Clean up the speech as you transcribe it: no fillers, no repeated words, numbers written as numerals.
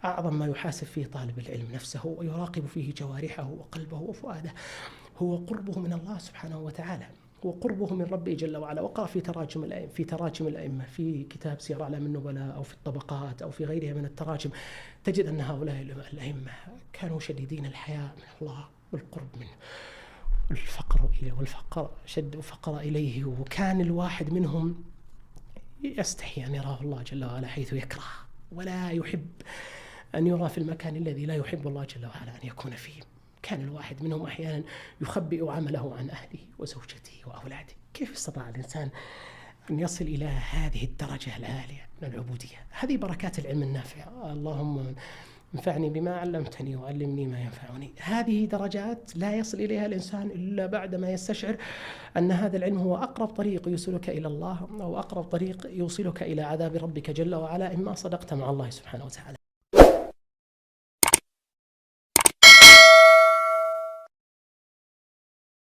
أعظم ما يحاسب فيه طالب العلم نفسه ويراقب فيه جوارحه وقلبه وفؤاده هو قربه من الله سبحانه وتعالى وقربه من ربه جل وعلا. وقرأ في تراجم الأئمة في كتاب سير أعلام النبلاء أو في الطبقات أو في غيرها من التراجم، تجد أن هؤلاء الأئمة كانوا شديدين الحياء من الله والقرب منه، والفقر شد فقر إليه، وكان الواحد منهم يستحي أن يراه الله جل وعلا حيث يكره، ولا يحب أن يرى في المكان الذي لا يحب الله جل وعلا أن يكون فيه. كان الواحد منهم أحيانا يخبئ عمله عن أهله وزوجته وأولاده. كيف استطاع الإنسان أن يصل إلى هذه الدرجة العالية من العبودية؟ هذه بركات العلم النافع. اللهم انفعني بما علمتني وعلمني ما ينفعني. هذه درجات لا يصل إليها الإنسان إلا بعدما يستشعر أن هذا العلم هو أقرب طريق يوصلك إلى الله، أو أقرب طريق يوصلك إلى عذاب ربك جل وعلا إما صدقت مع الله سبحانه وتعالى.